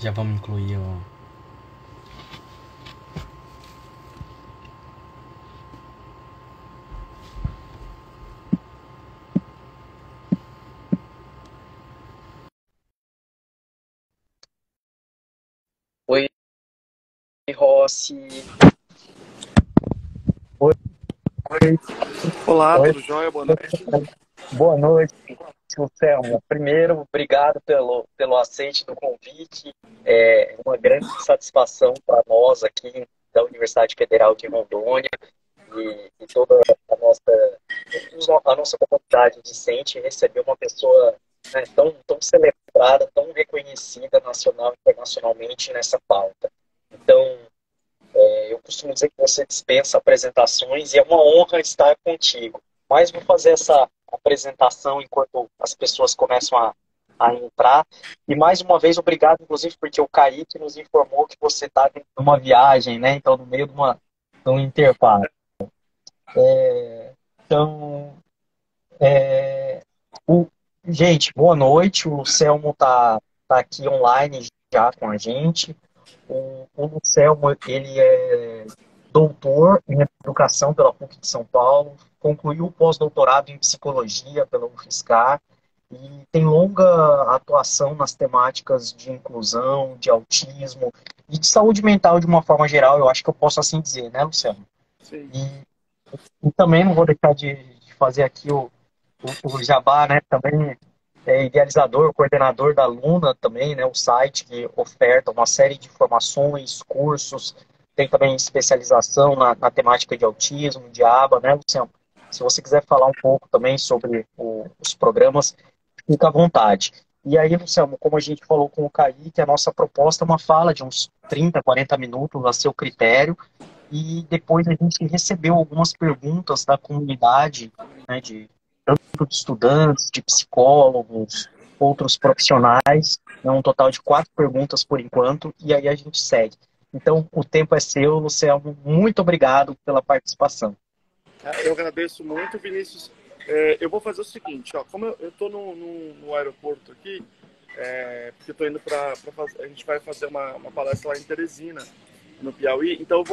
Já vamos incluir o. Oi, Rossi. Oi, Olá, oi, tudo jóia? Boa noite. boa noite, Selma. Primeiro, obrigado pelo aceite do convite. É uma grande satisfação para nós aqui da Universidade Federal de Rondônia e toda a nossa comunidade discente receber uma pessoa, né, tão celebrada, tão reconhecida nacional e internacionalmente nessa pauta. Então, eu costumo dizer que você dispensa apresentações e é uma honra estar contigo. Mas vou fazer essa apresentação enquanto as pessoas começam a entrar. E mais uma vez, obrigado, inclusive, porque o Kaique nos informou que você está numa viagem, né? Então, no meio de um intervalo. Então, o, gente, boa noite. O Selmo tá aqui online já com a gente. O Anselmo, ele é doutor em educação pela PUC de São Paulo, concluiu o pós-doutorado em psicologia pela UFSCar e tem longa atuação nas temáticas de inclusão, de autismo e de saúde mental de uma forma geral, eu acho que eu posso assim dizer, né, Luciano? Sim. E também não vou deixar de fazer aqui o Jabá, né? Também é idealizador, coordenador da Luna também, né? O site que oferta uma série de informações, cursos, tem também especialização na temática de autismo, de aba, né, Luciano? Se você quiser falar um pouco também sobre os programas, fica à vontade. E aí, Luciano, como a gente falou com o Kaique, a nossa proposta é uma fala de uns 30, 40 minutos a seu critério, e depois a gente recebeu algumas perguntas da comunidade, né, tanto de estudantes, de psicólogos, outros profissionais, né, um total de 4 perguntas por enquanto, e aí a gente segue. Então, o tempo é seu, Luciano, muito obrigado pela participação. Eu agradeço muito, Vinícius. Eu vou fazer o seguinte, ó, como eu estou no aeroporto aqui, porque eu estou indo para fazer, a gente vai fazer uma palestra lá em Teresina, no Piauí, então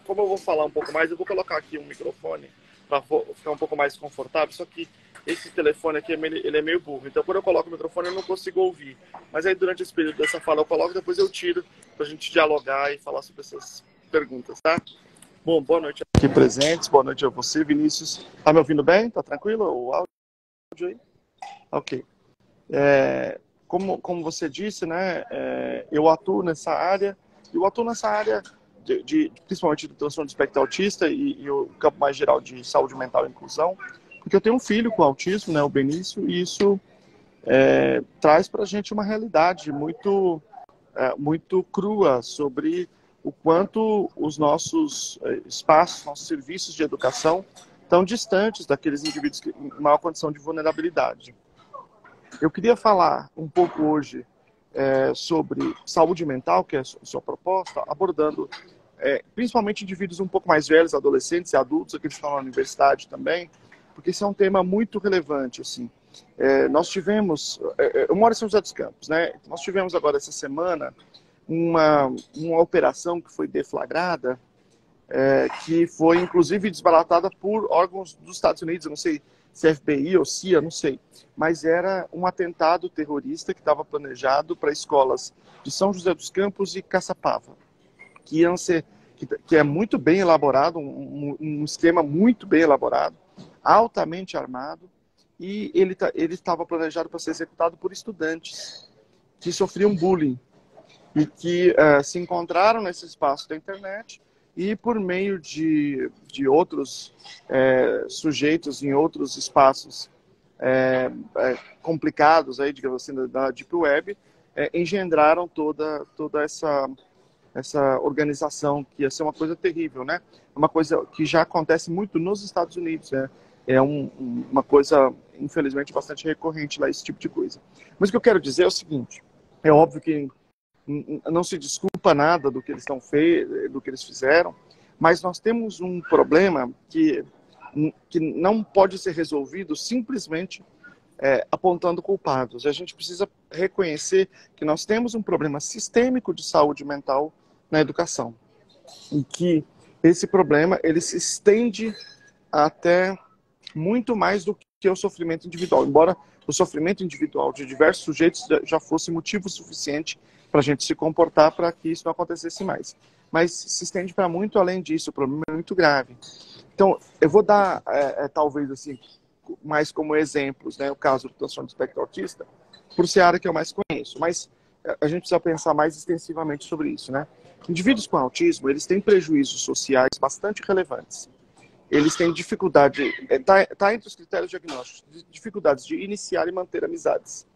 como eu vou falar um pouco mais, eu vou colocar aqui um microfone para ficar um pouco mais confortável, só que esse telefone aqui, ele é meio burro, então quando eu coloco o microfone eu não consigo ouvir, mas aí durante esse período dessa fala eu coloco, depois eu tiro para a gente dialogar e falar sobre essas perguntas, tá? Bom, boa noite aqui presentes, boa noite a você, Vinícius. Tá me ouvindo bem? Tá tranquilo o áudio aí? Ok. Como você disse, né, eu atuo nessa área, eu atuo nessa área principalmente do transtorno do espectro autista e o campo mais geral de saúde mental e inclusão, porque eu tenho um filho com autismo, né, o Benício, e isso traz para a gente uma realidade muito crua sobre o quanto os nossos espaços, nossos serviços de educação estão distantes daqueles indivíduos em maior condição de vulnerabilidade. Eu queria falar um pouco hoje sobre saúde mental, que é a sua proposta, abordando principalmente indivíduos um pouco mais velhos, adolescentes e adultos, aqueles que estão na universidade também, porque esse é um tema muito relevante, assim. Nós tivemos, eu moro em São José dos Campos, né? Nós tivemos agora essa semana uma operação que foi deflagrada, que foi inclusive desbaratada por órgãos dos Estados Unidos, eu não sei se é FBI ou CIA, não sei, mas era um atentado terrorista que estava planejado para escolas de São José dos Campos e Caçapava, que iam ser, que é muito bem elaborado, um esquema muito bem elaborado, altamente armado, e ele estava planejado para ser executado por estudantes que sofriam bullying e que se encontraram nesse espaço da internet e por meio de outros sujeitos em outros espaços complicados, aí, digamos assim, da Deep Web, engendraram toda essa organização, que ia ser uma coisa terrível, né? Uma coisa que já acontece muito nos Estados Unidos, né? Uma coisa, infelizmente, bastante recorrente lá, esse tipo de coisa. Mas o que eu quero dizer é o seguinte, é óbvio que não se desculpa nada do que eles do que eles fizeram, mas nós temos um problema que não pode ser resolvido simplesmente apontando culpados. A gente precisa reconhecer que nós temos um problema sistêmico de saúde mental na educação e que esse problema ele se estende até muito mais do que o sofrimento individual, embora o sofrimento individual de diversos sujeitos já fosse motivo suficiente para a gente se comportar para que isso não acontecesse mais. Mas se estende para muito além disso, o problema é muito grave. Então, eu vou dar, talvez, assim, mais como exemplos, né, o caso do transtorno do espectro autista, por ser a área que eu mais conheço, mas a gente precisa pensar mais extensivamente sobre isso, né? Indivíduos com autismo, eles têm prejuízos sociais bastante relevantes. Eles têm dificuldade, tá entre os critérios diagnósticos, dificuldades de iniciar e manter amizades.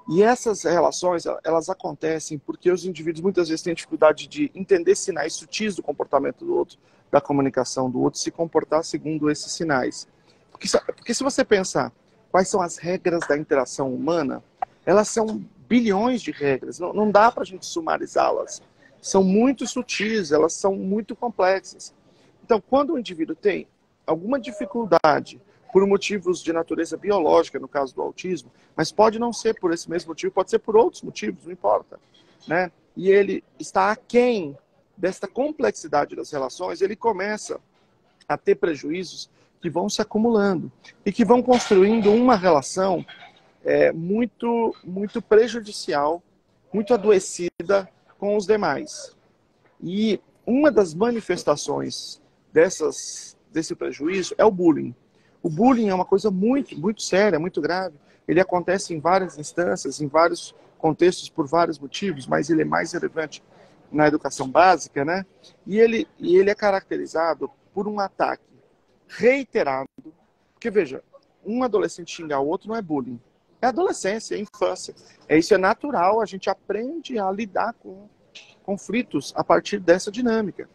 E essas relações, elas acontecem porque os indivíduos muitas vezes têm dificuldade de entender sinais sutis do comportamento do outro, da comunicação do outro, se comportar segundo esses sinais. Porque se você pensar quais são as regras da interação humana, elas são bilhões de regras, não dá para a gente sumarizá-las. São muito sutis, elas são muito complexas. Então, quando o indivíduo tem alguma dificuldade por motivos de natureza biológica, no caso do autismo, mas pode não ser por esse mesmo motivo, pode ser por outros motivos, não importa, né? E ele está aquém desta complexidade das relações, ele começa a ter prejuízos que vão se acumulando e que vão construindo uma relação muito, muito prejudicial, muito adoecida com os demais. E uma das manifestações desse prejuízo é o bullying. O bullying é uma coisa muito, muito séria, muito grave. Ele acontece em várias instâncias, em vários contextos, por vários motivos, mas ele é mais relevante na educação básica, né? E ele é caracterizado por um ataque reiterado. Porque, veja, um adolescente xingar o outro não é bullying. É adolescência, é infância. Isso é natural, a gente aprende a lidar com conflitos a partir dessa dinâmica,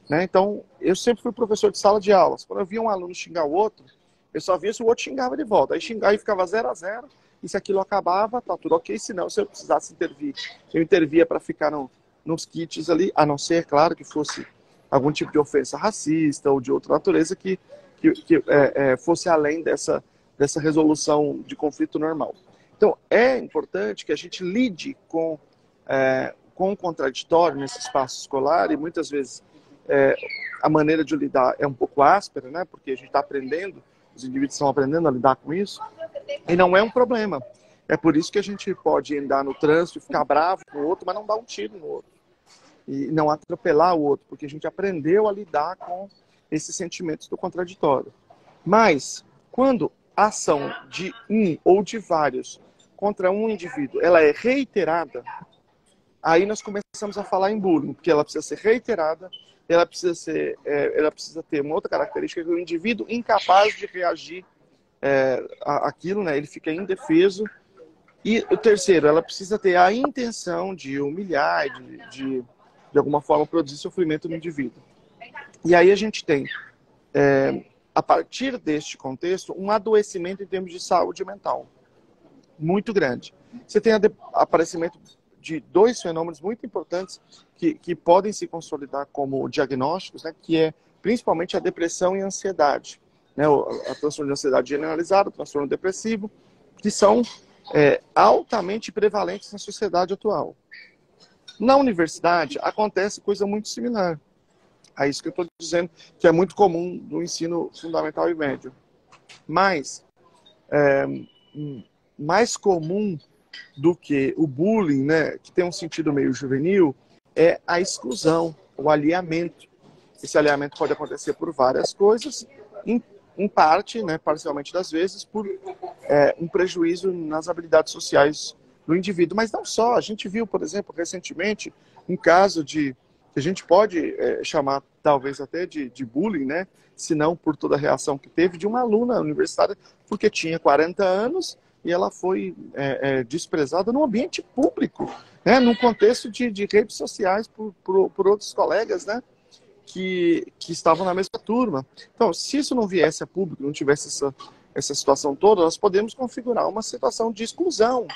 né? Então, eu sempre fui professor de sala de aulas. Quando eu via um aluno xingar o outro, eu só via se o outro xingava de volta. Aí xingava e ficava 0-0, e se aquilo acabava, tá tudo ok. Se não, se eu precisasse intervir, eu intervia para ficar nos kits ali, a não ser, claro, que fosse algum tipo de ofensa racista ou de outra natureza que fosse além dessa resolução de conflito normal. Então, é importante que a gente lide com o contraditório nesse espaço escolar, e muitas vezes a maneira de lidar é um pouco áspera, né? Porque a gente está aprendendo, os indivíduos estão aprendendo a lidar com isso, e não é um problema. É por isso que a gente pode andar no trânsito e ficar bravo com o outro, mas não dar um tiro no outro. E não atropelar o outro, porque a gente aprendeu a lidar com esses sentimentos do contraditório. Mas, quando a ação de um ou de vários contra um indivíduo, ela é reiterada, aí nós começamos a falar em bullying, porque ela precisa ser reiterada, ela precisa ter uma outra característica, que é o indivíduo incapaz de reagir àquilo, né? Ele fica indefeso. E o terceiro, ela precisa ter a intenção de humilhar, de alguma forma produzir sofrimento no indivíduo. E aí a gente tem, a partir deste contexto, um adoecimento em termos de saúde mental muito grande. Você tem aparecimento de dois fenômenos muito importantes que podem se consolidar como diagnósticos, né, que é principalmente a depressão e a ansiedade, né, a transtorno de ansiedade generalizada, o transtorno depressivo, que são altamente prevalentes na sociedade atual. Na universidade acontece coisa muito similar. É isso que eu estou dizendo, que é muito comum no ensino fundamental e médio. Mas mais comum do que o bullying, né, que tem um sentido meio juvenil, é a exclusão, o alheamento. Esse alheamento pode acontecer por várias coisas, em parte, né, parcialmente das vezes, por um prejuízo nas habilidades sociais do indivíduo. Mas não só, a gente viu, por exemplo, recentemente, um caso que a gente pode chamar talvez até de bullying, né, se não por toda a reação que teve, de uma aluna universitária, porque tinha 40 anos, e ela foi desprezada no ambiente público, né, num contexto de redes sociais por outros colegas, né, que estavam na mesma turma. Então, se isso não viesse a público, não tivesse essa situação toda, nós podemos configurar uma situação de exclusão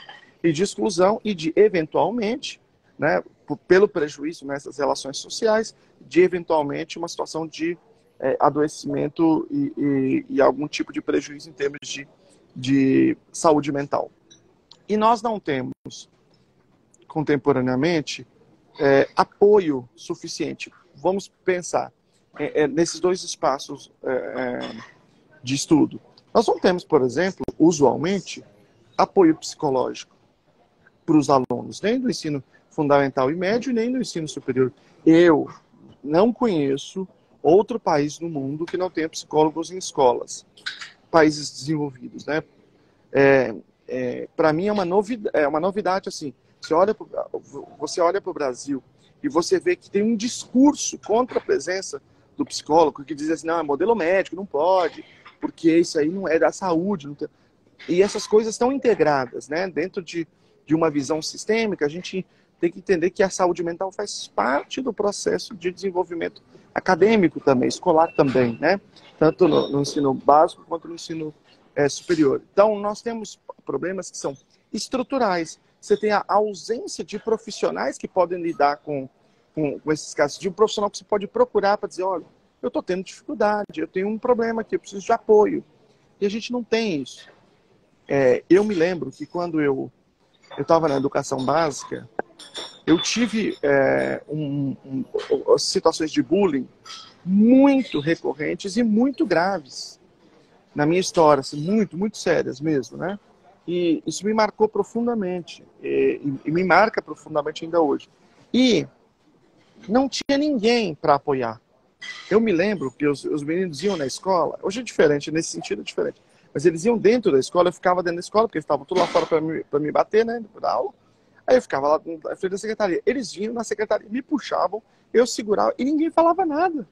e de, eventualmente, né, pelo prejuízo nessas relações sociais, de, eventualmente, uma situação de adoecimento e algum tipo de prejuízo em termos de de saúde mental. E nós não temos, contemporaneamente, apoio suficiente. Vamos pensar nesses dois espaços de estudo. Nós não temos, por exemplo, usualmente, apoio psicológico para os alunos, nem do ensino fundamental e médio, nem do ensino superior. Eu não conheço outro país no mundo que não tenha psicólogos em escolas, países desenvolvidos, né? Para mim é uma novidade assim. Você olha para o Brasil e você vê que tem um discurso contra a presença do psicólogo que diz assim, não, é modelo médico, não pode, porque isso aí não é da saúde. Não tem... E essas coisas estão integradas, né? Dentro de uma visão sistêmica, a gente tem que entender que a saúde mental faz parte do processo de desenvolvimento acadêmico também, escolar também, né? Tanto no ensino básico quanto no ensino superior. Então, nós temos problemas que são estruturais. Você tem a ausência de profissionais que podem lidar com esses casos, de um profissional que você pode procurar para dizer, olha, eu estou tendo dificuldade, eu tenho um problema aqui, eu preciso de apoio. E a gente não tem isso. Eu me lembro que quando eu estava na educação básica, eu tive situações de bullying muito recorrentes e muito graves na minha história, assim, muito, muito sérias mesmo, né? E isso me marcou profundamente, e me marca profundamente ainda hoje. E não tinha ninguém para apoiar. Eu me lembro que os meninos iam na escola, hoje é diferente, nesse sentido é diferente, mas eles iam dentro da escola, eu ficava dentro da escola, porque eles estavam tudo lá fora para me bater, né, da aula. Aí eu ficava lá na frente da secretaria. Eles vinham na secretaria, me puxavam, eu segurava e ninguém falava nada.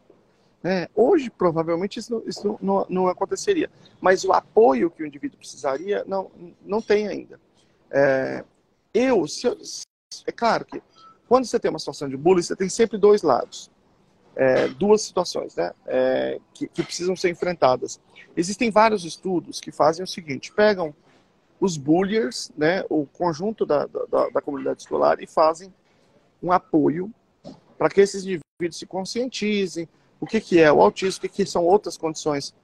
Hoje, provavelmente, isso não aconteceria. Mas o apoio que o indivíduo precisaria, não tem ainda. É claro que, quando você tem uma situação de bullying, você tem sempre dois lados. Duas situações, né? Que precisam ser enfrentadas. Existem vários estudos que fazem o seguinte, pegam os bulliers, né, o conjunto da comunidade escolar, e fazem um apoio para que esses indivíduos se conscientizem o que é o autismo, o que são outras condições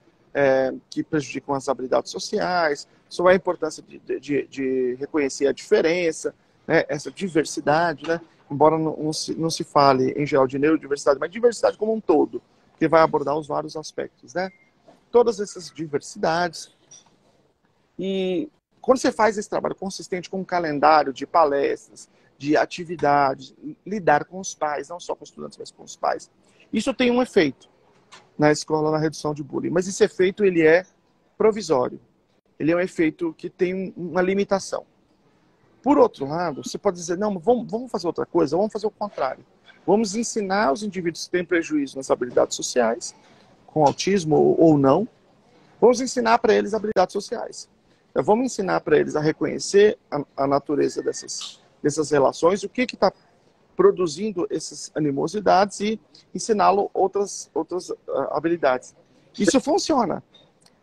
que prejudicam as habilidades sociais, sobre a importância de reconhecer a diferença, né, essa diversidade, né, embora não se fale em geral de neurodiversidade, mas diversidade como um todo, que vai abordar os vários aspectos, né? Todas essas diversidades. E quando você faz esse trabalho consistente com um calendário de palestras, de atividades, lidar com os pais, não só com os estudantes, mas com os pais, isso tem um efeito na escola, na redução de bullying. Mas esse efeito, ele é provisório. Ele é um efeito que tem uma limitação. Por outro lado, você pode dizer, não, vamos fazer outra coisa, vamos fazer o contrário. Vamos ensinar os indivíduos que têm prejuízo nas habilidades sociais, com autismo ou não, vamos ensinar para eles habilidades sociais. Vamos ensinar para eles a reconhecer a natureza dessas relações, o que está produzindo essas animosidades e ensiná-lo outras habilidades. Isso funciona,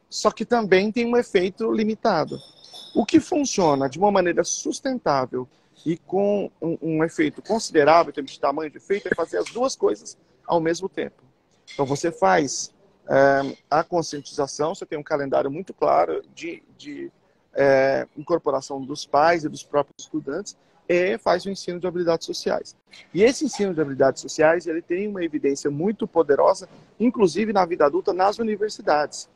só que também tem um efeito limitado. O que funciona de uma maneira sustentável e com um efeito considerável, em termos de tamanho de efeito, é fazer as duas coisas ao mesmo tempo. Então você faz a conscientização, você tem um calendário muito claro de incorporação dos pais e dos próprios estudantes, e faz o ensino de habilidades sociais. E esse ensino de habilidades sociais, ele tem uma evidência muito poderosa, inclusive na vida adulta, nas universidades.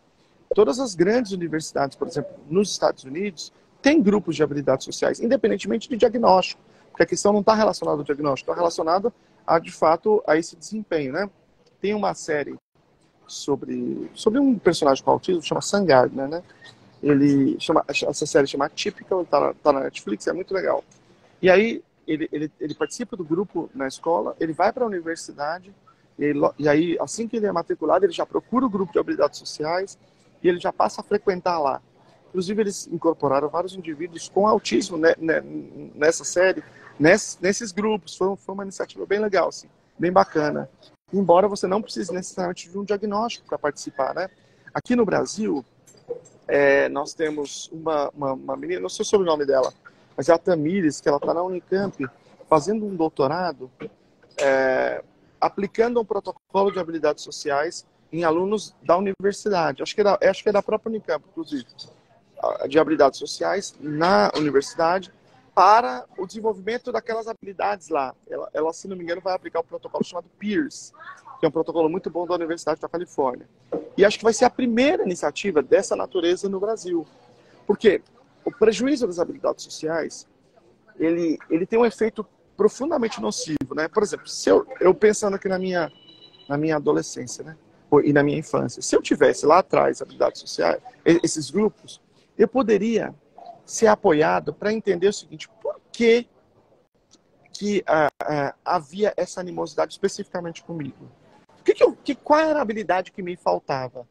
Todas as grandes universidades, por exemplo, nos Estados Unidos, têm grupos de habilidades sociais, independentemente de diagnóstico, porque a questão não está relacionada ao diagnóstico, está relacionada, de fato, a esse desempenho, né? Tem uma série sobre um personagem com autismo, chama Sam Gardner, né? Essa série chama Atypical, está na Netflix, é muito legal. E aí, ele participa do grupo na escola, ele vai para a universidade, e aí, assim que ele é matriculado, ele já procura o grupo de habilidades sociais, e ele já passa a frequentar lá. Inclusive, eles incorporaram vários indivíduos com autismo, né, nessa série, nesses grupos. Foi uma iniciativa bem legal, assim, bem bacana. Embora você não precise necessariamente de um diagnóstico para participar, né? Aqui no Brasil, nós temos uma menina, não sei o sobrenome dela, mas é a Tamires, que ela está na Unicamp, fazendo um doutorado, aplicando um protocolo de habilidades sociais em alunos da universidade. Acho que é da própria Unicamp, inclusive. de habilidades sociais na universidade para o desenvolvimento daquelas habilidades lá. Ela, se não me engano, vai aplicar o protocolo chamado PEERS, que é um protocolo muito bom da Universidade da Califórnia. E acho que vai ser a primeira iniciativa dessa natureza no Brasil. Porque o prejuízo das habilidades sociais, ele tem um efeito profundamente nocivo, né? Por exemplo, se eu pensando aqui na minha adolescência, né? E na minha infância, se eu tivesse lá atrás habilidades sociais, esses grupos, eu poderia ser apoiado para entender o seguinte: por que havia essa animosidade especificamente comigo? Qual era a habilidade que me faltava?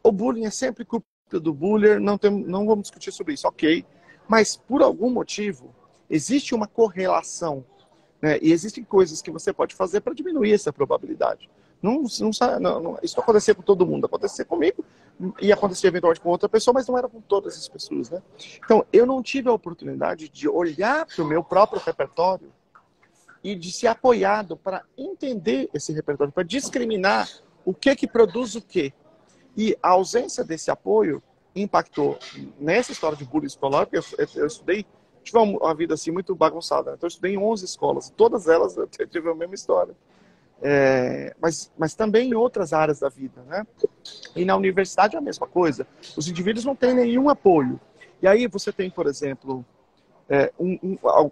O bullying é sempre culpa do bullying, não vamos discutir sobre isso, ok. Mas, por algum motivo, existe uma correlação, né? E existem coisas que você pode fazer para diminuir essa probabilidade. Isso não acontecia com todo mundo, acontecia comigo e acontecia eventualmente com outra pessoa, mas não era com todas as pessoas, né? Então, eu não tive a oportunidade de olhar para o meu próprio repertório e de ser apoiado para entender esse repertório, para discriminar o que produz o quê. E a ausência desse apoio impactou nessa história de bullying escolar, porque eu estudei, tive uma vida assim muito bagunçada, né? Então eu estudei em 11 escolas, todas elas eu tive a mesma história. Mas também em outras áreas da vida, né? E na universidade é a mesma coisa. Os indivíduos não têm nenhum apoio. E aí você tem, por exemplo,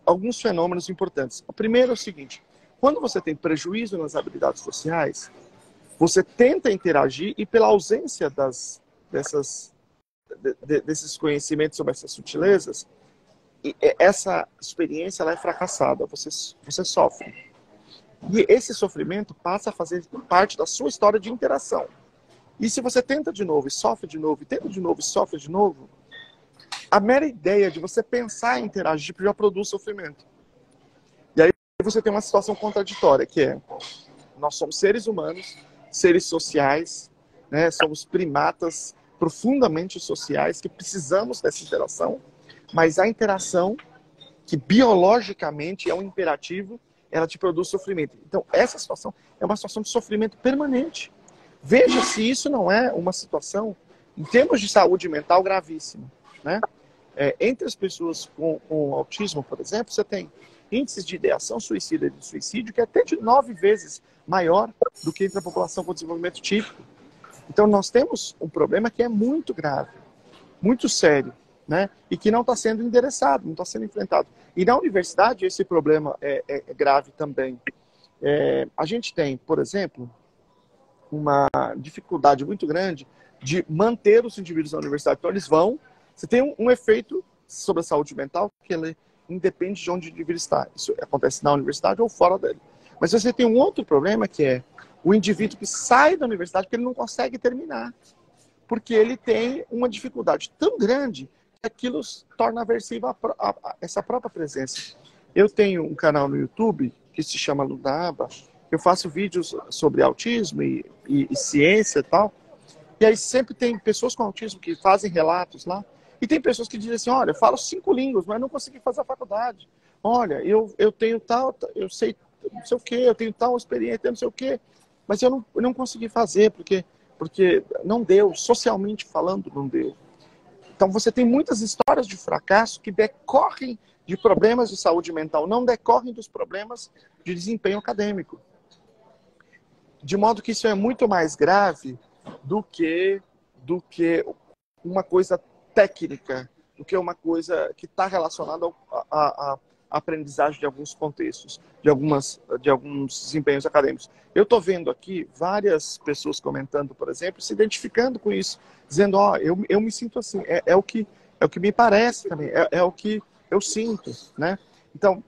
alguns fenômenos importantes. O primeiro é o seguinte: quando você tem prejuízo nas habilidades sociais, você tenta interagir e pela ausência desses conhecimentos sobre essas sutilezas, essa experiência ela é fracassada, você sofre. E esse sofrimento passa a fazer parte da sua história de interação. E se você tenta de novo e sofre de novo, e tenta de novo e sofre de novo, a mera ideia de você pensar em interagir já produz sofrimento. E aí você tem uma situação contraditória, que é: nós somos seres humanos, seres sociais, né? Somos primatas profundamente sociais que precisamos dessa interação, mas a interação, que biologicamente é um imperativo, ela te produz sofrimento. Então, essa situação é uma situação de sofrimento permanente. Veja se isso não é uma situação, em termos de saúde mental, gravíssima, né? Entre as pessoas com autismo, por exemplo, você tem índices de ideação suicida e de suicídio que é até de 9 vezes maior do que entre a população com desenvolvimento típico. Então, nós temos um problema que é muito grave, muito sério, né? E que não está sendo endereçado, não está sendo enfrentado. E na universidade esse problema é grave também. A gente tem, por exemplo, uma dificuldade muito grande de manter os indivíduos na universidade. Então eles vão, você tem um efeito sobre a saúde mental que ele independe de onde o indivíduo está. Isso acontece na universidade ou fora dele. Mas você tem um outro problema que é o indivíduo que sai da universidade porque ele não consegue terminar. Porque ele tem uma dificuldade tão grande que aquilo torna aversiva essa própria presença. Eu tenho um canal no YouTube que se chama Lunaaba. Eu faço vídeos sobre autismo e ciência e tal. E aí sempre tem pessoas com autismo que fazem relatos lá. E tem pessoas que dizem assim: olha, eu falo 5 línguas, mas não consegui fazer a faculdade. Olha, eu tenho tal, eu sei não sei o quê, eu tenho tal experiência, não sei o quê. Mas eu não consegui fazer, porque não deu, socialmente falando, não deu. Então você tem muitas histórias de fracasso que decorrem de problemas de saúde mental, não decorrem dos problemas de desempenho acadêmico. De modo que isso é muito mais grave do que uma coisa técnica, do que uma coisa que está relacionada à aprendizagem de alguns contextos, de alguns desempenhos acadêmicos. Eu estou vendo aqui várias pessoas comentando, por exemplo, se identificando com isso, dizendo: ó, eu me sinto assim, é o que me parece também, é o que eu sinto, né? Então,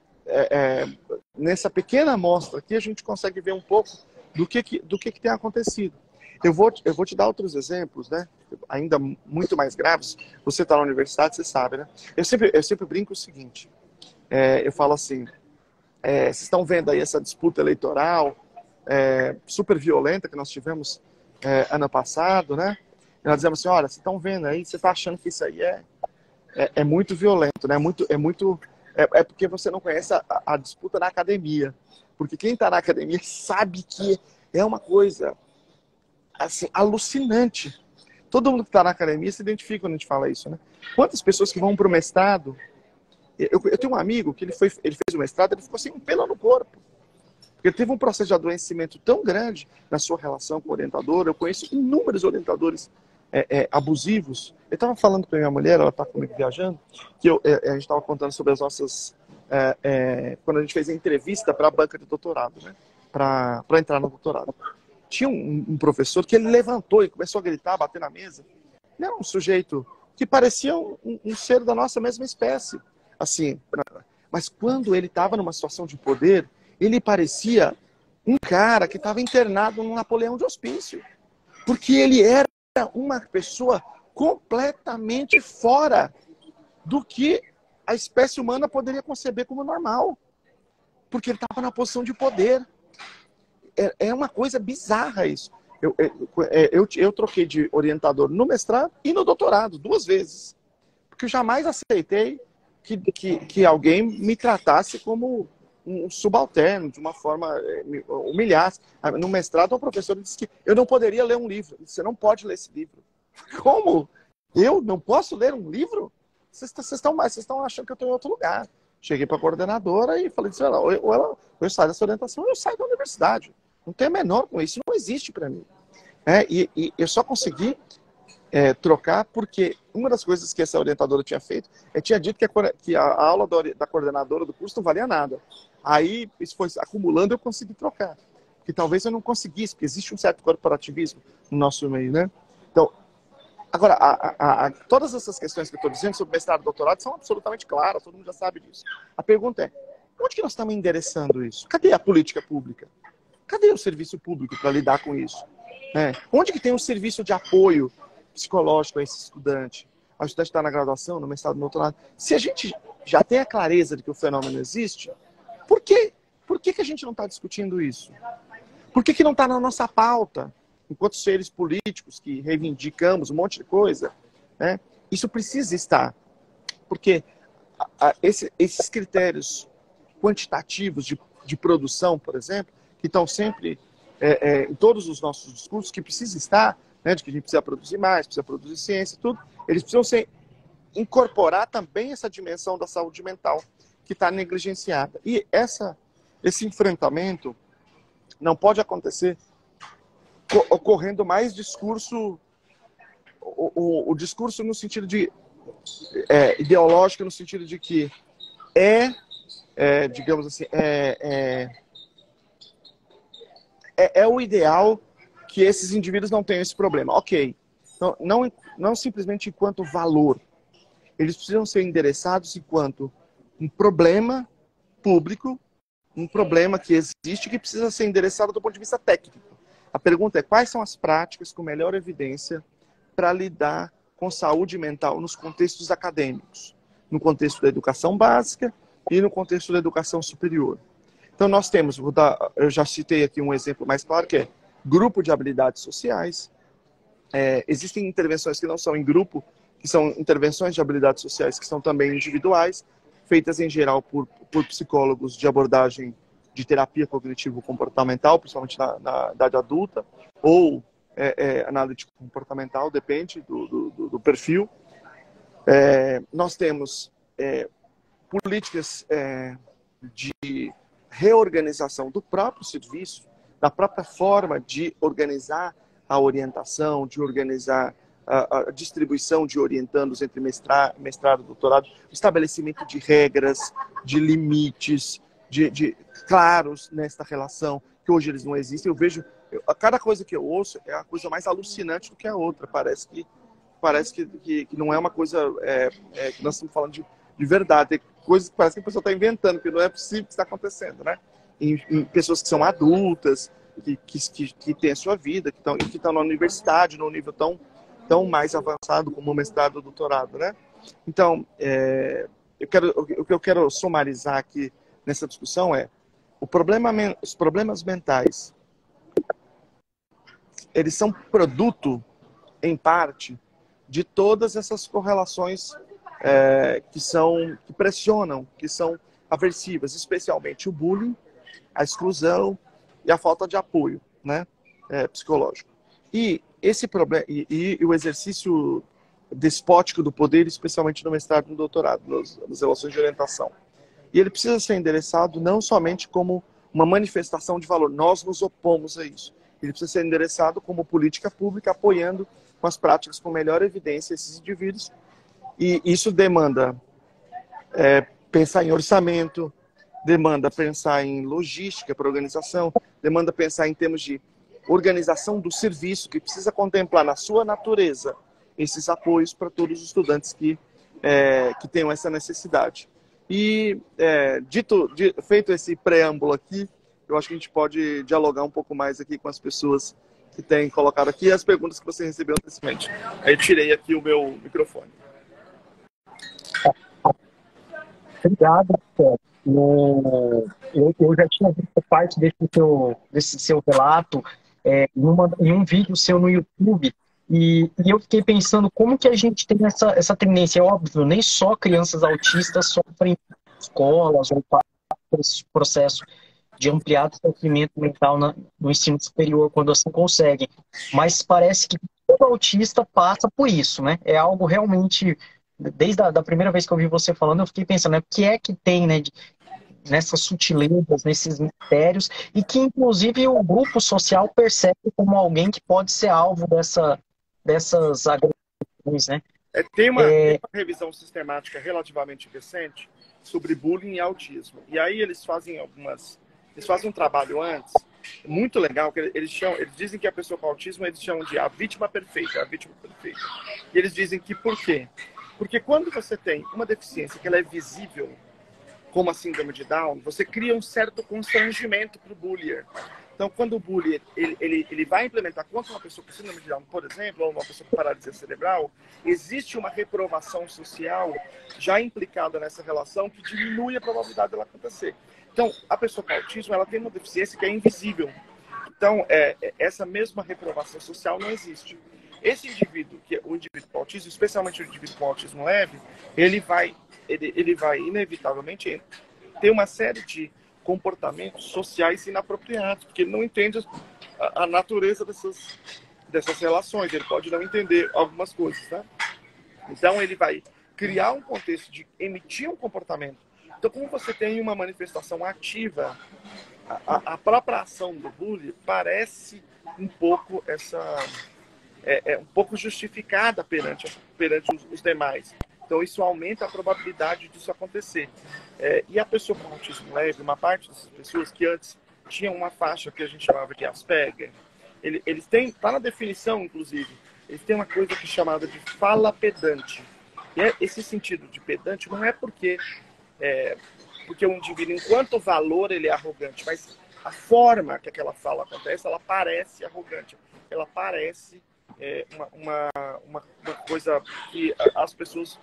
nessa pequena amostra aqui, a gente consegue ver um pouco do que tem acontecido. Eu vou te dar outros exemplos, né? Ainda muito mais graves. Você está na universidade, você sabe, né? Eu sempre brinco o seguinte: eu falo assim, vocês estão vendo aí essa disputa eleitoral super violenta que nós tivemos ano passado, né? E nós dizemos assim: olha, vocês estão vendo aí, você está achando que isso aí é muito violento, né? É porque você não conhece a disputa na academia. Porque quem está na academia sabe que é uma coisa assim, alucinante. todo mundo que está na academia se identifica quando a gente fala isso, né? Quantas pessoas que vão para o mestrado... Eu tenho um amigo que ele fez o mestrado, ele ficou sem um pelo no corpo. Porque ele teve um processo de adoecimento tão grande na sua relação com o orientador. Eu conheço inúmeros orientadores abusivos. Eu estava falando para minha mulher, ela está comigo viajando, que a gente estava contando sobre as nossas... quando a gente fez a entrevista para a banca de doutorado, né? Para entrar no doutorado. Tinha um professor que ele levantou e começou a gritar, bater na mesa. Ele era um sujeito que parecia um ser da nossa mesma espécie. Assim, mas quando ele estava numa situação de poder, ele parecia um cara que estava internado num Napoleão de hospício. Porque ele era uma pessoa completamente fora do que a espécie humana poderia conceber como normal. Porque ele estava na posição de poder. É uma coisa bizarra isso. Eu troquei de orientador no mestrado e no doutorado, 2 vezes. Porque eu jamais aceitei que alguém me tratasse como um subalterno, de uma forma humilhasse. No mestrado, o professor disse que eu não poderia ler um livro. Você não pode ler esse livro. Como? Eu não posso ler um livro? Vocês estão achando que eu estou em outro lugar. Cheguei para a coordenadora e falei, ou eu saio dessa orientação ou eu saio da universidade. Não tem a menor com isso, não existe para mim. E eu só consegui trocar porque uma das coisas que essa orientadora tinha feito, tinha dito que a aula da coordenadora do curso não valia nada. Aí isso foi acumulando e eu consegui trocar. Que talvez eu não conseguisse, porque existe um certo corporativismo no nosso meio, né? Então, agora, todas essas questões que eu estou dizendo sobre mestrado e doutorado são absolutamente claras, todo mundo já sabe disso. A pergunta é, onde que nós estamos endereçando isso? Cadê a política pública? Cadê o serviço público para lidar com isso? Onde que tem um serviço de apoio psicológico a esse estudante? O estudante está na graduação, no mestrado, no doutorado. Se a gente já tem a clareza de que o fenômeno existe, por que a gente não está discutindo isso? Por que não está na nossa pauta? Enquanto seres políticos que reivindicamos um monte de coisa, né? Isso precisa estar. Porque esses critérios quantitativos de produção, por exemplo, que estão sempre em todos os nossos discursos, que precisa estar, né, de que a gente precisa produzir mais, precisa produzir ciência, tudo, eles precisam incorporar também essa dimensão da saúde mental que está negligenciada. E esse enfrentamento não pode acontecer ocorrendo mais discurso, o discurso no sentido de ideológico, no sentido de que digamos assim, é o ideal que esses indivíduos não tenham esse problema. Ok. Então, não simplesmente enquanto valor. Eles precisam ser endereçados enquanto um problema público, um problema que existe que precisa ser endereçado do ponto de vista técnico. A pergunta é, quais são as práticas com melhor evidência para lidar com saúde mental nos contextos acadêmicos? No contexto da educação básica e no contexto da educação superior. Então, nós temos, eu já citei aqui um exemplo mais claro, que é grupo de habilidades sociais. Existem intervenções que não são em grupo, que são intervenções de habilidades sociais que são também individuais, feitas em geral por psicólogos de abordagem de terapia cognitivo-comportamental, principalmente na idade adulta, ou analítico comportamental, depende do perfil. Nós temos políticas de reorganização do próprio serviço, da própria forma de organizar a orientação, de organizar a distribuição de orientandos entre mestrado e doutorado, o estabelecimento de regras, de limites, de claros nesta relação, que hoje eles não existem. Eu vejo, cada coisa que eu ouço é a coisa mais alucinante do que a outra. Parece que não é uma coisa que nós estamos falando de verdade. Tem coisas que parece que a pessoa está inventando, que não é possível que está acontecendo, né? Em pessoas que são adultas, que têm a sua vida, que estão na universidade, num nível tão mais avançado como o mestrado ou doutorado, né? Então, o que eu quero sumarizar aqui nessa discussão é os problemas mentais, eles são produto, em parte, de todas essas correlações que pressionam, que são aversivas, especialmente o bullying, a exclusão e a falta de apoio, né, psicológico. E esse problema e o exercício despótico do poder, especialmente no mestrado e no doutorado, nas relações de orientação. E ele precisa ser endereçado não somente como uma manifestação de valor, nós nos opomos a isso. Ele precisa ser endereçado como política pública, apoiando com as práticas com melhor evidência esses indivíduos. E isso demanda pensar em orçamento, demanda pensar em logística para organização, demanda pensar em termos de organização do serviço, que precisa contemplar na sua natureza esses apoios para todos os estudantes que tenham essa necessidade. E feito esse preâmbulo aqui, eu acho que a gente pode dialogar um pouco mais aqui com as pessoas que têm colocado aqui as perguntas que você recebeu recentemente. Aí tirei aqui o meu microfone. Obrigado, Sérgio. Eu já tinha visto parte desse seu relato em um vídeo seu no YouTube, e eu fiquei pensando como que a gente tem essa tendência. É óbvio, nem só crianças autistas sofrem em escolas ou passam por esse processo de ampliado sofrimento mental no ensino superior, quando assim conseguem. Mas parece que todo autista passa por isso, né? É algo realmente... Desde a primeira vez que eu vi você falando, eu fiquei pensando, né, o que é que tem, né, nessas sutilezas, nesses mistérios, e que, inclusive, o grupo social percebe como alguém que pode ser alvo dessas agressões, né? Tem uma revisão sistemática relativamente recente sobre bullying e autismo. E aí eles fazem um trabalho antes, muito legal, que eles dizem que a pessoa com autismo, eles chamam de a vítima perfeita, a vítima perfeita. E eles dizem que por quê? Porque quando você tem uma deficiência que ela é visível, como a síndrome de Down, você cria um certo constrangimento para o bullier. Então, quando o bullier ele vai implementar contra uma pessoa com síndrome de Down, por exemplo, ou uma pessoa com paralisia cerebral, existe uma reprovação social já implicada nessa relação que diminui a probabilidade dela acontecer. Então, a pessoa com autismo, ela tem uma deficiência que é invisível. Então, essa mesma reprovação social não existe. Esse indivíduo, que é o indivíduo com autismo, especialmente o indivíduo com autismo leve, ele vai inevitavelmente ter uma série de comportamentos sociais inapropriados, porque ele não entende a natureza dessas relações, ele pode não entender algumas coisas, tá? Então ele vai criar um contexto de emitir um comportamento. Então, como você tem uma manifestação ativa, a própria ação do bullying parece um pouco um pouco justificada perante os demais. Então, isso aumenta a probabilidade disso acontecer. E a pessoa com autismo leve, uma parte dessas pessoas que antes tinham uma faixa que a gente chamava de Asperger, eles têm, está na definição, inclusive, eles têm uma coisa que é chamada de fala pedante. E esse sentido de pedante não é porque o indivíduo, enquanto valor, ele é arrogante, mas a forma que aquela fala acontece, ela parece arrogante, ela parece uma coisa que as pessoas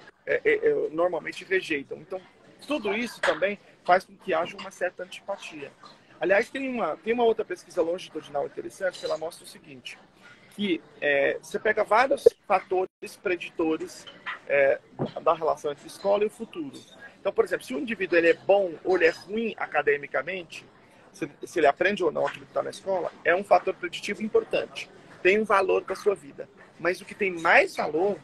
normalmente rejeitam. Então, tudo isso também faz com que haja uma certa antipatia. Aliás, tem uma outra pesquisa longitudinal interessante que ela mostra o seguinte, que você pega vários fatores preditores da relação entre escola e o futuro. Então, por exemplo, se o indivíduo ele é bom ou ele é ruim academicamente, se ele aprende ou não aquilo que está na escola, é um fator preditivo importante. Tem um valor para a sua vida. Mas o que tem mais valor,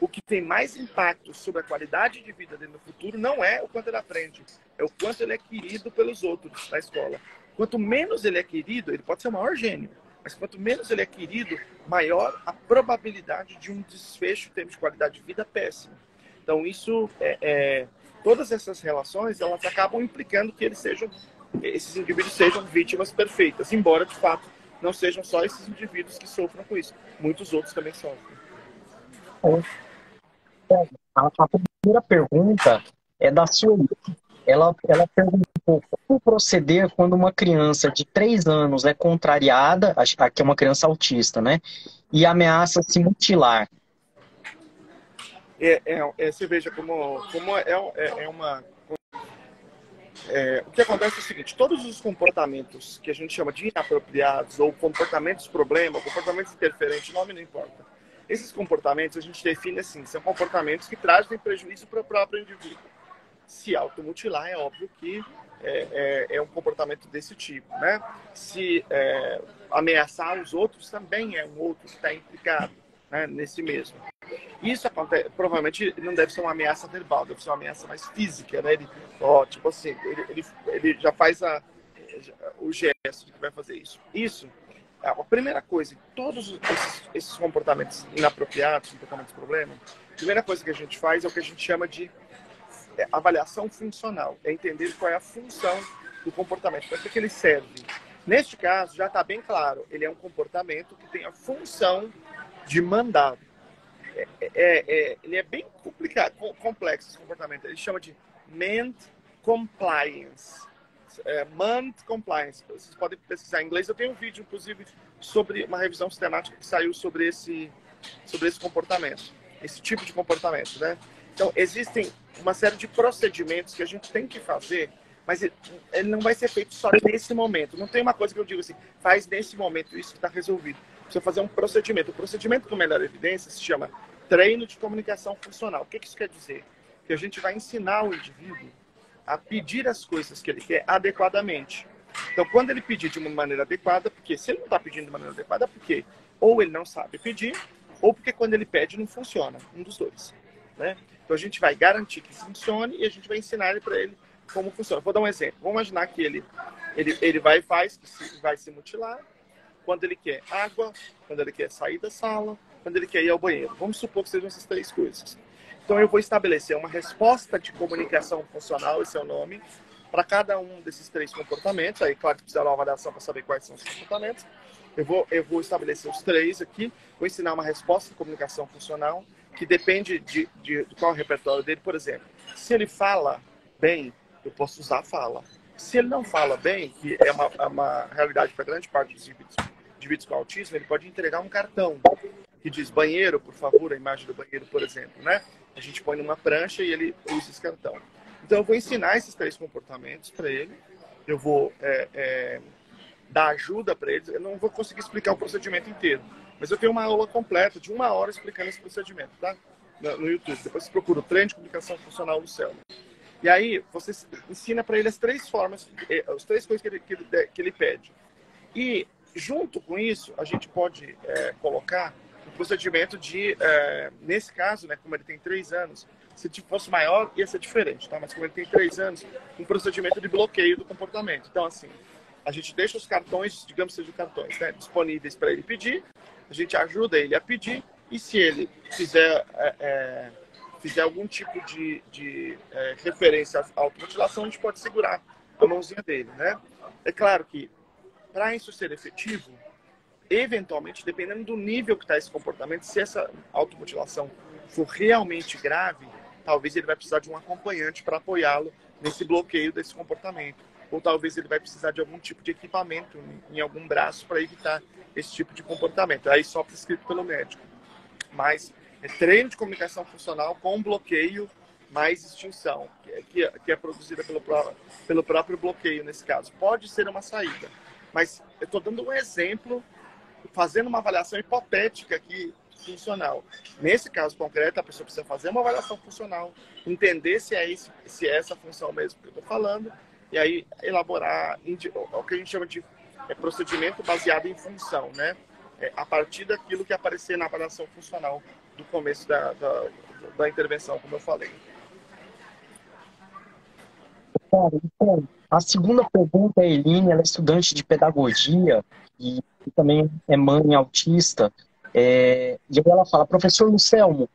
o que tem mais impacto sobre a qualidade de vida dele no futuro, não é o quanto ele aprende, é o quanto ele é querido pelos outros na escola. Quanto menos ele é querido, ele pode ser o maior gênio, mas quanto menos ele é querido, maior a probabilidade de um desfecho em termos de qualidade de vida péssimo. Então, isso todas essas relações, elas acabam implicando que esses indivíduos sejam vítimas perfeitas, embora, de fato, não sejam só esses indivíduos que sofram com isso. Muitos outros também sofrem. A primeira pergunta é da Sueli. Ela perguntou como proceder quando uma criança de 3 anos é contrariada, acho que é uma criança autista, né? E ameaça se mutilar. Você veja como uma... o que acontece é o seguinte, todos os comportamentos que a gente chama de inapropriados, ou comportamentos problema, comportamentos interferentes, o nome não importa. Esses comportamentos a gente define assim, são comportamentos que trazem prejuízo para o próprio indivíduo. Se automutilar, é óbvio que é um comportamento desse tipo, né? Se ameaçar os outros, também é um outro que está implicado, né, nesse mesmo. Isso acontece, provavelmente não deve ser uma ameaça verbal, deve ser uma ameaça mais física, né? Tipo assim, ele já faz o gesto de que vai fazer isso. Isso, a primeira coisa, todos esses comportamentos inapropriados, comportamentos problema, a primeira coisa que a gente faz é o que a gente chama de avaliação funcional, é entender qual é a função do comportamento, para que ele serve. Neste caso, já está bem claro, ele é um comportamento que tem a função de mandar. Ele é bem complicado, complexo esse comportamento. Ele chama de Mand Compliance. Mand Compliance. Vocês podem pesquisar em inglês. Eu tenho um vídeo, inclusive, sobre uma revisão sistemática que saiu sobre esse comportamento, esse tipo de comportamento, né? Então, existem uma série de procedimentos que a gente tem que fazer, mas ele não vai ser feito só nesse momento. Não tem uma coisa que eu digo assim, faz nesse momento isso que está resolvido. Precisa fazer um procedimento. O procedimento com melhor evidência se chama treino de comunicação funcional. O que isso quer dizer? Que a gente vai ensinar o indivíduo a pedir as coisas que ele quer adequadamente. Então, quando ele pedir de uma maneira adequada, porque se ele não está pedindo de maneira adequada, porque ou ele não sabe pedir, ou porque quando ele pede não funciona. Um dos dois, né? Então, a gente vai garantir que funcione e a gente vai ensinar ele para ele como funciona. Vou dar um exemplo. Vamos imaginar que ele vai e faz, vai se mutilar quando ele quer água, quando ele quer sair da sala, quando ele quer ir ao banheiro. Vamos supor que sejam essas três coisas. Então, eu vou estabelecer uma resposta de comunicação funcional, esse é o nome, para cada um desses três comportamentos. Aí, claro que precisa de uma avaliação para saber quais são os comportamentos. Eu vou estabelecer os três aqui, vou ensinar uma resposta de comunicação funcional, que depende de qual é o repertório dele. Por exemplo, se ele fala bem, eu posso usar a fala. Se ele não fala bem, que é uma realidade para grande parte dos indivíduos com autismo, ele pode entregar um cartão que diz banheiro, por favor, a imagem do banheiro, por exemplo, né? A gente põe numa prancha e ele usa esse cartão. Então, eu vou ensinar esses três comportamentos para ele, eu vou dar ajuda para ele. Eu não vou conseguir explicar o procedimento inteiro, mas eu tenho uma aula completa de 1 hora explicando esse procedimento, tá? No YouTube. Depois você procura o treino de comunicação funcional do Selma. E aí, você ensina para ele as três formas, as três coisas que ele pede. E, junto com isso, a gente pode colocar um procedimento de, nesse caso, né, como ele tem 3 anos, se fosse maior, ia ser diferente, tá? Mas como ele tem 3 anos, um procedimento de bloqueio do comportamento. Então, assim, a gente deixa os cartões, digamos que sejam cartões, né, disponíveis para ele pedir, a gente ajuda ele a pedir, e se ele fizer algum tipo de referência à automutilação, a gente pode segurar a mãozinha dele, né? É claro que, para isso ser efetivo, eventualmente, dependendo do nível que está esse comportamento, se essa automutilação for realmente grave, talvez ele vai precisar de um acompanhante para apoiá-lo nesse bloqueio desse comportamento. Ou talvez ele vai precisar de algum tipo de equipamento em algum braço para evitar esse tipo de comportamento. Aí só prescrito pelo médico. Mas é treino de comunicação funcional com bloqueio mais extinção, que é produzida pelo próprio bloqueio nesse caso. Pode ser uma saída, mas eu estou dando um exemplo, fazendo uma avaliação hipotética aqui, funcional. Nesse caso concreto, a pessoa precisa fazer uma avaliação funcional, entender se é essa função mesmo que eu estou falando, e aí elaborar o que a gente chama de procedimento baseado em função, né? A partir daquilo que aparecer na avaliação funcional do começo da intervenção, como eu falei. Então, a segunda pergunta, a Eline, ela é estudante de pedagogia e também é mãe autista. E ela fala, professor Lucelmo,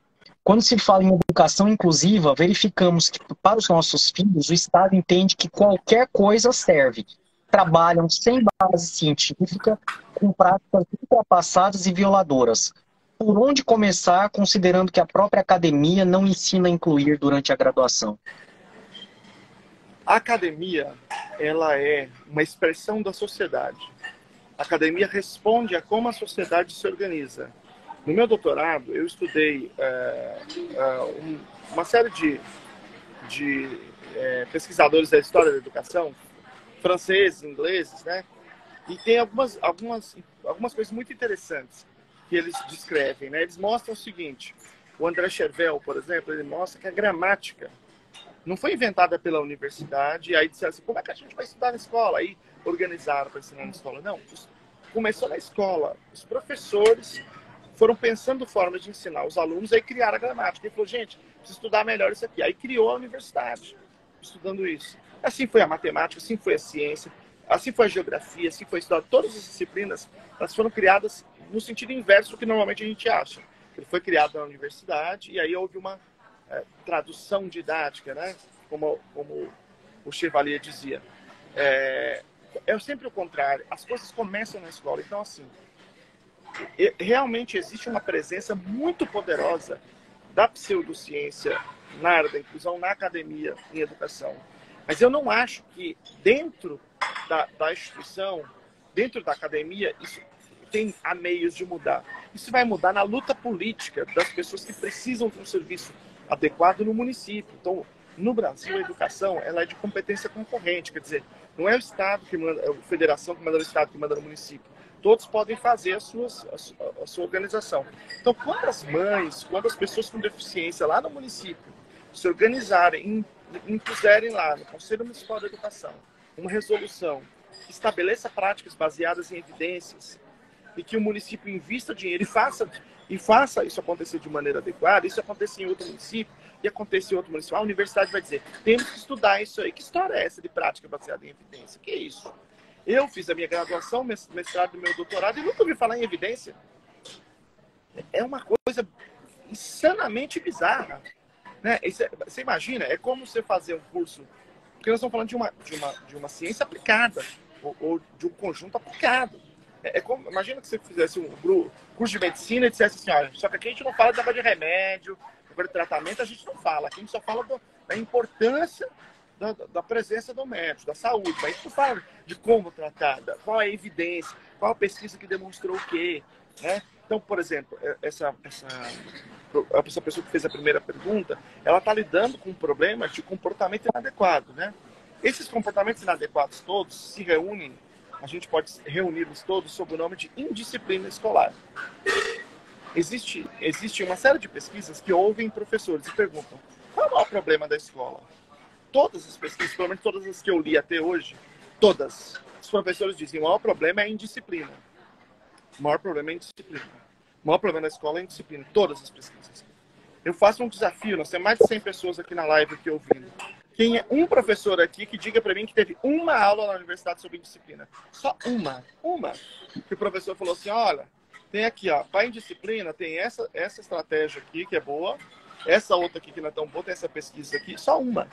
quando se fala em educação inclusiva, verificamos que para os nossos filhos o Estado entende que qualquer coisa serve. Trabalham sem base científica, com práticas ultrapassadas e violadoras. Por onde começar, considerando que a própria academia não ensina a incluir durante a graduação? A academia, ela é uma expressão da sociedade. A academia responde a como a sociedade se organiza. No meu doutorado, eu estudei uma série de pesquisadores da história da educação, franceses, ingleses, né? E tem algumas coisas muito interessantes que eles descrevem, né? Eles mostram o seguinte: o André Chervel, por exemplo, ele mostra que a gramática Não foi inventada pela universidade, e aí disseram assim, como é que a gente vai estudar na escola? Aí organizaram para ensinar na escola. Não, começou na escola. Os professores foram pensando formas de ensinar os alunos, aí criaram a gramática. E falou, gente, precisa estudar melhor isso aqui. Aí criou a universidade, estudando isso. Assim foi a matemática, assim foi a ciência, assim foi a geografia, assim foi a história. Todas as disciplinas, elas foram criadas no sentido inverso do que normalmente a gente acha. Ele foi criado na universidade, e aí houve uma tradução didática, né? Como o Chevalier dizia. É sempre o contrário. As coisas começam na escola. Então, assim, realmente existe uma presença muito poderosa da pseudociência na área da inclusão, na academia, em educação. Mas eu não acho que dentro da instituição, dentro da academia, isso tem a meios de mudar. Isso vai mudar na luta política das pessoas que precisam de um serviço adequado no município. Então, no Brasil, a educação ela é de competência concorrente, quer dizer, não é o Estado que manda, é a federação que manda no Estado, que manda no município. Todos podem fazer a sua organização. Então, quando as mães, quando as pessoas com deficiência lá no município se organizarem, impuserem lá no Conselho Municipal de Educação uma resolução que estabeleça práticas baseadas em evidências e que o município invista dinheiro e faça isso acontecer de maneira adequada, isso acontecer em outro município e acontecer em outro município, a universidade vai dizer, temos que estudar isso aí. Que história é essa de prática baseada em evidência? Que é isso? Eu fiz a minha graduação, mestrado e meu doutorado e nunca ouvi falar em evidência. É uma coisa insanamente bizarra. Né? Você imagina, é como você fazer um curso, porque nós estamos falando de uma ciência aplicada, ou de um conjunto aplicado. Imagina que você fizesse um curso de medicina e dissesse assim, olha, só que aqui a gente não fala de remédio, de tratamento, a gente não fala. Aqui a gente só fala da importância da presença do médico, da saúde. Mas a gente não fala de como tratar, qual é a evidência, qual a pesquisa que demonstrou o quê. Né? Então, por exemplo, essa pessoa que fez a primeira pergunta, ela está lidando com um problema de comportamento inadequado. Né? Esses comportamentos inadequados todos se reúnem, a gente pode reuni-los todos sob o nome de indisciplina escolar. Existe uma série de pesquisas que ouvem professores e perguntam qual é o maior problema da escola? Todas as pesquisas, pelo menos todas as que eu li até hoje, todas, os professores dizem o maior problema é a indisciplina. O maior problema é a indisciplina. O maior problema da escola é a indisciplina. Todas as pesquisas. Eu faço um desafio, nós temos mais de 100 pessoas aqui na live aqui ouvindo. Quem é um professor aqui que diga para mim que teve uma aula na universidade sobre indisciplina? Só uma. Que o professor falou assim, olha, tem aqui, ó, para indisciplina, tem essa estratégia aqui que é boa, essa outra aqui que não é tão boa, tem essa pesquisa aqui, só uma.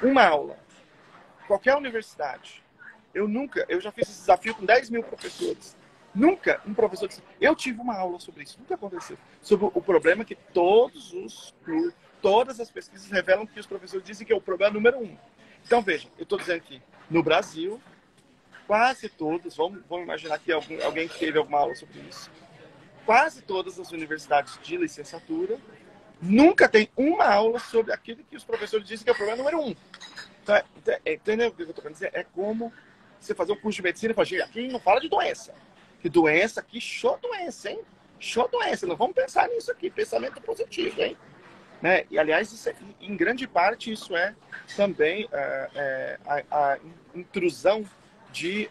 Uma aula. Qualquer universidade. Eu já fiz esse desafio com 10 mil professores. Nunca um professor disse, eu tive uma aula sobre isso. Nunca aconteceu. Sobre o problema que todas as pesquisas revelam que os professores dizem que é o problema número 1. Então, veja, eu estou dizendo aqui, no Brasil, quase todos, vamos imaginar que alguém que teve alguma aula sobre isso, quase todas as universidades de licenciatura nunca tem uma aula sobre aquilo que os professores dizem que é o problema número 1. Então, entendeu o que eu estou querendo dizer? É como você fazer um curso de medicina e falar, gente, aqui não fala de doença. Que doença aqui, show doença, hein? Show doença. Não vamos pensar nisso aqui. Pensamento positivo, hein? Né? E, aliás, em grande parte, isso é também a intrusão de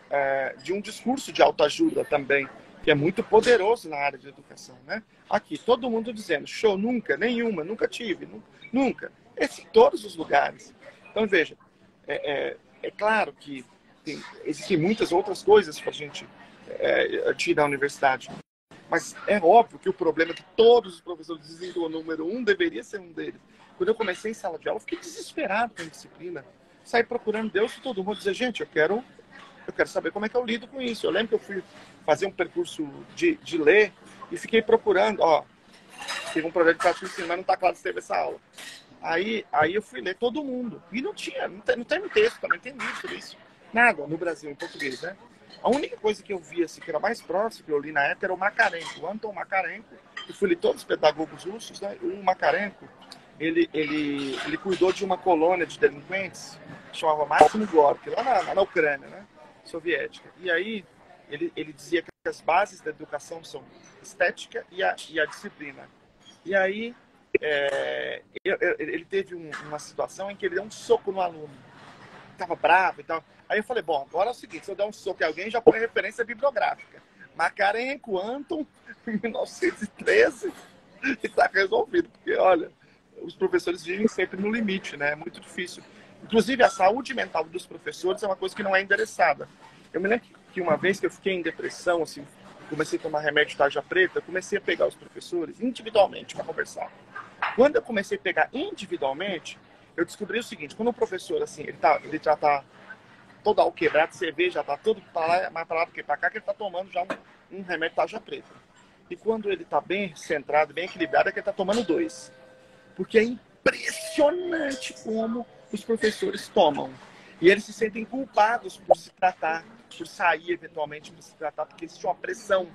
um discurso de autoajuda também, que é muito poderoso na área de educação. Né? Aqui, todo mundo dizendo, show, nunca, nenhuma, nunca tive, nunca. Em todos os lugares. Então, veja, é claro que existem muitas outras coisas para a gente tirar da universidade. Mas é óbvio que o problema é que todos os professores dizem que o número 1 deveria ser um deles. Quando eu comecei em sala de aula, eu fiquei desesperado com a disciplina. Saí procurando Deus e todo mundo dizer, gente, eu quero saber como é que eu lido com isso. Eu lembro que eu fui fazer um percurso de ler e fiquei procurando, teve um projeto de prática de ensino, mas não está claro se teve essa aula. Aí eu fui ler todo mundo. E não tem um texto, também tem livro sobre isso. Nada no Brasil, em português, né? A única coisa que eu vi, assim, que era mais próximo, que eu li na época, era o Macarenko, o Anton Macarenko. Eu fui ler todos os pedagogos russos, né? O Macarenko, ele cuidou de uma colônia de delinquentes, que chamava Máximo Gorky, lá na Ucrânia, né? Soviética. E aí, ele dizia que as bases da educação são estética e a disciplina. E aí, ele teve uma situação em que ele deu um soco no aluno. Estava bravo e tal. Aí eu falei, bom, agora é o seguinte, se eu der um soco em alguém, já põe referência bibliográfica. Macarenco, Anton, 1913, e está resolvido. Porque, olha, os professores vivem sempre no limite, né? É muito difícil. Inclusive, a saúde mental dos professores é uma coisa que não é endereçada. Eu me lembro que uma vez que eu fiquei em depressão, assim, comecei a tomar remédio de tarja preta, comecei a pegar os professores individualmente para conversar. Quando eu comecei a pegar individualmente, eu descobri o seguinte, quando o professor, assim, ele já tá todo alquebrado, você vê, já tá todo mais para lá do que para cá, que ele tá tomando já um remédio de tarja preta. E quando ele tá bem centrado, bem equilibrado, é que ele tá tomando 2. Porque é impressionante como os professores tomam. E eles se sentem culpados por se tratar, por sair eventualmente, por se tratar, porque existe uma pressão,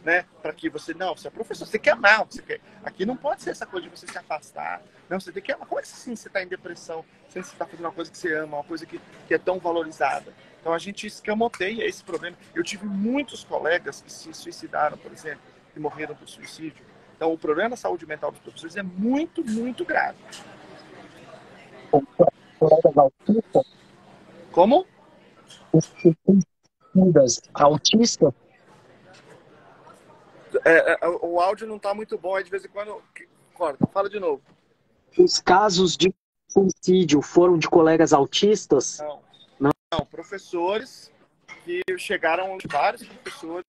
né? Para que você, não, você é professor, você quer amar, você quer. Aqui não pode ser essa coisa de você se afastar. Não, você tem que amar. Como é que assim você está em depressão, sendo que você está fazendo uma coisa que você ama, uma coisa que é tão valorizada? Então a gente escamoteia esse problema. Eu tive muitos colegas que se suicidaram, por exemplo, que morreram por suicídio. Então o problema da saúde mental dos professores é muito, muito grave. Colegas autistas, Como? autistas, O áudio não está muito bom, aí de vez em quando corta. Fala de novo. os casos de suicídio foram de colegas autistas? Não, professores que chegaram, vários professores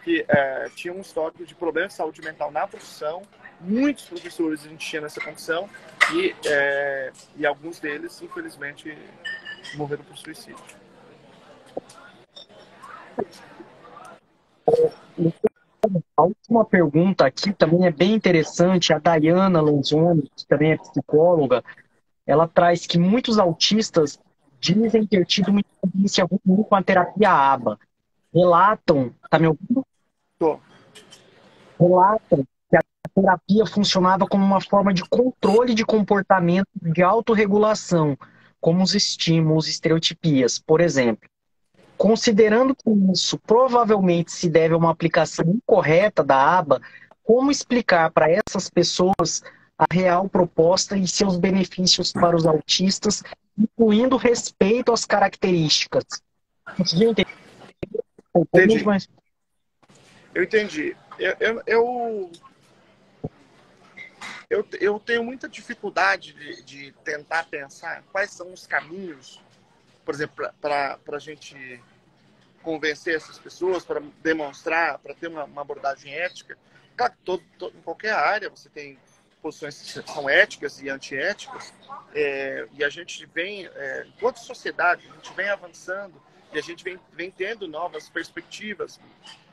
que tinham um histórico de problemas de saúde mental na profissão. Muitos professores a gente tinha nessa condição e alguns deles, infelizmente, morreram por suicídio. A última pergunta aqui também é bem interessante. A Dayana Lanzoni, que também é psicóloga, ela traz que muitos autistas dizem ter tido uma experiência ruim com a terapia ABA. Relatam, tá me ouvindo? Tô. Relatam que a terapia funcionava como uma forma de controle de comportamento de autorregulação, como os estímulos e estereotipias, por exemplo. Considerando que isso provavelmente se deve a uma aplicação incorreta da aba, como explicar para essas pessoas a real proposta e seus benefícios para os autistas, incluindo respeito às características? Conseguiu entender? Entendi. Mas... Eu entendi. Eu tenho muita dificuldade de tentar pensar quais são os caminhos, por exemplo, para a gente convencer essas pessoas, para demonstrar, para ter uma abordagem ética. Claro que em qualquer área você tem posições que são éticas e antiéticas, e a gente vem, enquanto sociedade, a gente vem avançando e a gente vem tendo novas perspectivas,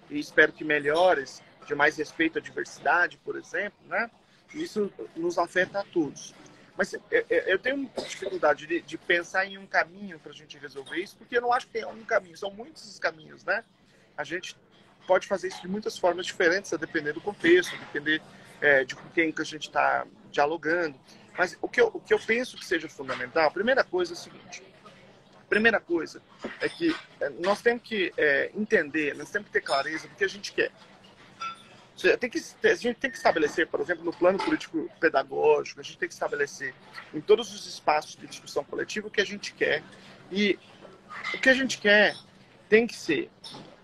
e espero que melhores, de mais respeito à diversidade, por exemplo, né? Isso nos afeta a todos. Mas eu tenho dificuldade de pensar em um caminho para a gente resolver isso, porque eu não acho que tem um caminho, são muitos os caminhos, né? A gente pode fazer isso de muitas formas diferentes, a depender do contexto, a depender de com quem que a gente está dialogando. Mas o que eu penso que seja fundamental, a primeira coisa é o seguinte: a primeira coisa é que nós temos que entender, nós temos que ter clareza do que a gente quer. A gente tem que estabelecer, por exemplo, no plano político-pedagógico, a gente tem que estabelecer em todos os espaços de discussão coletiva o que a gente quer. E o que a gente quer tem que ser,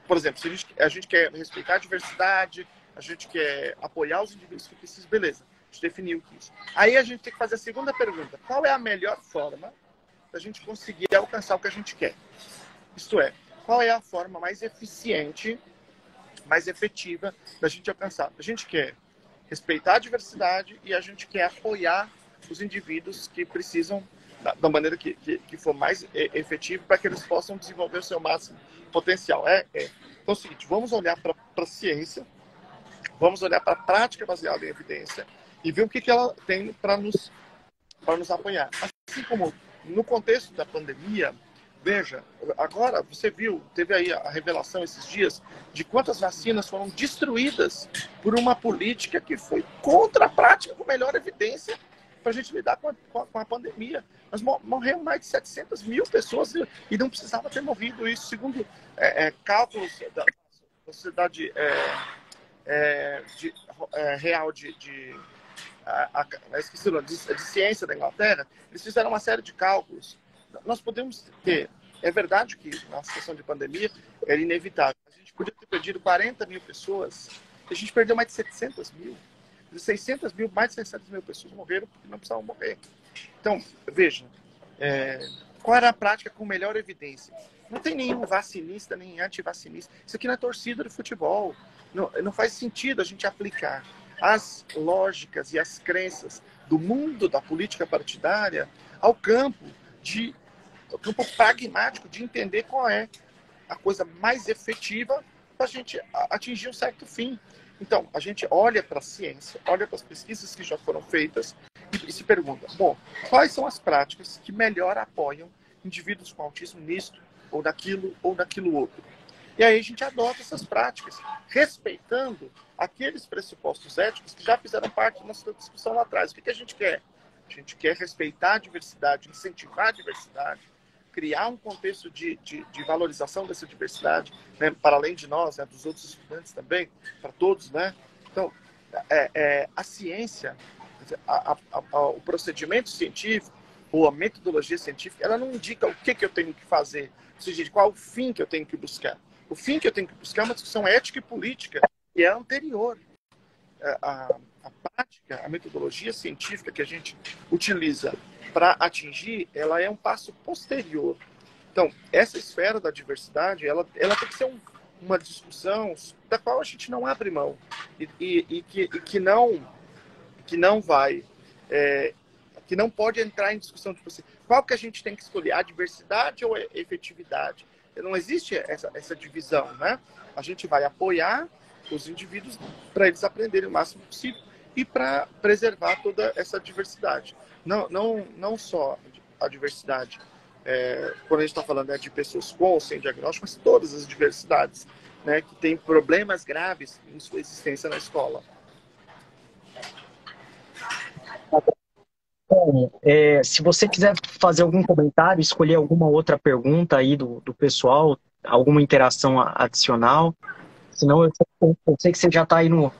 por exemplo, se a gente quer respeitar a diversidade, a gente quer apoiar os indivíduos que precisam, beleza, a gente definiu isso. Aí a gente tem que fazer a segunda pergunta: qual é a melhor forma da gente conseguir alcançar o que a gente quer? Isto é, qual é a forma mais eficiente, mais efetiva da gente alcançar? A gente quer respeitar a diversidade e a gente quer apoiar os indivíduos que precisam da maneira que for mais efetivo para que eles possam desenvolver o seu máximo potencial. Então é o seguinte: vamos olhar para a ciência, vamos olhar para a prática baseada em evidência e ver o que ela tem para nos apoiar. Assim como no contexto da pandemia, veja, agora você viu, teve aí a revelação esses dias de quantas vacinas foram destruídas por uma política que foi contra a prática com melhor evidência para a gente lidar com a pandemia. Mas morreram mais de 700 mil pessoas e não precisava ter morrido isso, segundo cálculos da Sociedade Real de esqueci o nome, de ciência da Inglaterra, eles fizeram uma série de cálculos. Nós podemos ter, é verdade que na situação de pandemia era inevitável. A gente podia ter perdido 40 mil pessoas, a gente perdeu mais de 700 mil. De 600 mil, mais de 600 mil pessoas morreram porque não precisavam morrer. Então, veja, qual era a prática com melhor evidência? Não tem nenhum vacinista, nem antivacinista. Isso aqui não é torcida de futebol. Não faz sentido a gente aplicar as lógicas e as crenças do mundo da política partidária ao campo pragmático de entender qual é a coisa mais efetiva para a gente atingir um certo fim. Então, a gente olha para a ciência, olha para as pesquisas que já foram feitas e se pergunta, bom, quais são as práticas que melhor apoiam indivíduos com autismo nisto, ou naquilo outro. E aí a gente adota essas práticas, respeitando aqueles pressupostos éticos que já fizeram parte da nossa discussão lá atrás. O que a gente quer? A gente quer respeitar a diversidade, incentivar a diversidade, criar um contexto de valorização dessa diversidade, né, para além de nós, né, dos outros estudantes também, para todos, né? Então, a ciência, o procedimento científico, ou a metodologia científica, ela não indica o que eu tenho que fazer, ou seja, qual o fim que eu tenho que buscar. O fim que eu tenho que buscar é uma discussão ética e política, que é anterior. A prática, a metodologia científica que a gente utiliza para atingir, ela é um passo posterior. Então, essa esfera da diversidade, ela tem que ser uma discussão da qual a gente não abre mão e que não vai, que não pode entrar em discussão tipo assim, qual que a gente tem que escolher, a diversidade ou a efetividade? Não existe essa divisão, né? A gente vai apoiar os indivíduos para eles aprenderem o máximo possível e para preservar toda essa diversidade. Não só a diversidade, quando a gente está falando de pessoas com ou sem diagnóstico, mas todas as diversidades, né, que têm problemas graves em sua existência na escola. Bom, se você quiser fazer algum comentário, escolher alguma outra pergunta aí do pessoal, alguma interação adicional, senão eu sei que você já está aí no...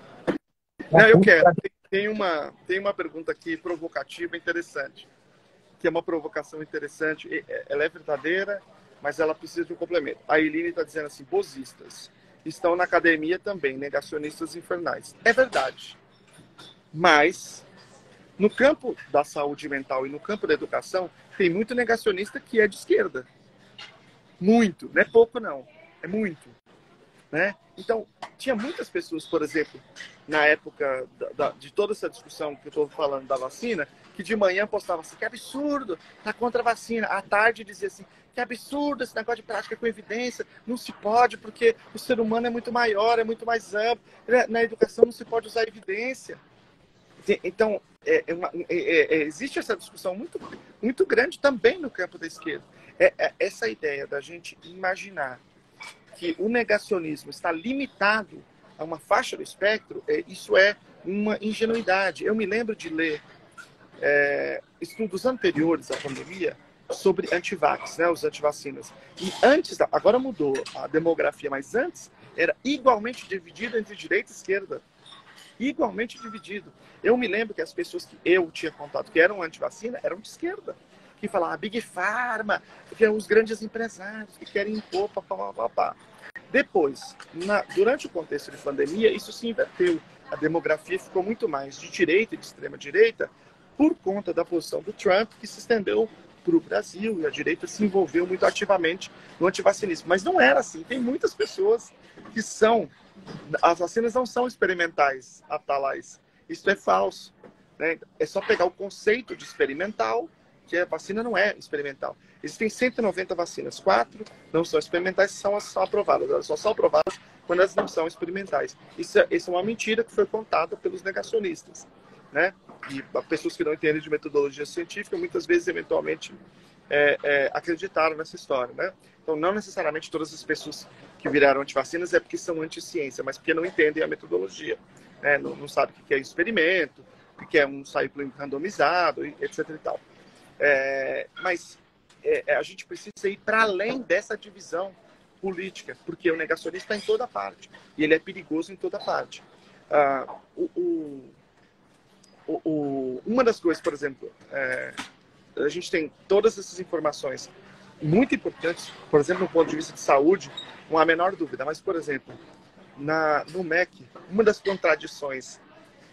Não, eu quero. Tem uma pergunta aqui provocativa interessante, que é uma provocação interessante. Ela é verdadeira, mas ela precisa de um complemento. A Eline está dizendo assim, bolsistas estão na academia também, negacionistas infernais. É verdade. Mas no campo da saúde mental e no campo da educação, tem muito negacionista que é de esquerda. Muito. Não é pouco, não. É muito. Né? Então, tinha muitas pessoas, por exemplo, na época de toda essa discussão que eu estou falando da vacina, que de manhã postavam assim, que absurdo, tá contra a vacina. À tarde dizia assim, que absurdo esse negócio de prática com evidência, não se pode porque o ser humano é muito maior, é muito mais amplo, na educação não se pode usar evidência. Então, existe essa discussão muito, muito grande também no campo da esquerda. Essa ideia da gente imaginar que o negacionismo está limitado a uma faixa do espectro, isso é uma ingenuidade. Eu me lembro de ler estudos anteriores à pandemia sobre antivax, né, os antivacinas. E antes, agora mudou a demografia, mas antes era igualmente dividido entre direita e esquerda. Igualmente dividido. Eu me lembro que as pessoas que eu tinha contato que eram antivacina eram de esquerda, que falavam Big Pharma, que eram os grandes empresários que querem impor, papapá. Depois, durante o contexto de pandemia, isso se inverteu. A demografia ficou muito mais de direita e de extrema direita por conta da posição do Trump, que se estendeu para o Brasil, e a direita se envolveu muito ativamente no antivacinismo. Mas não era assim. Tem muitas pessoas que são... As vacinas não são experimentais, Atalais. Isso é falso. Né? É só pegar o conceito de experimental, que a vacina não é experimental. Existem 190 vacinas. 4 não são experimentais, são aprovadas. Elas só são aprovadas quando elas não são experimentais. Isso é uma mentira que foi contada pelos negacionistas. Né? E pessoas que não entendem de metodologia científica, muitas vezes, eventualmente, acreditaram nessa história. Né? Então, não necessariamente todas as pessoas que viraram antivacinas é porque são anti-ciência, mas porque não entendem a metodologia. Né? Não sabem o que é experimento, o que é um saído randomizado, etc. e tal. Mas a gente precisa ir para além dessa divisão política, porque o negacionista está em toda parte, e ele é perigoso em toda parte. uma das coisas, por exemplo, a gente tem todas essas informações muito importantes, por exemplo, do ponto de vista de saúde, não há a menor dúvida, mas, por exemplo, no MEC, uma das contradições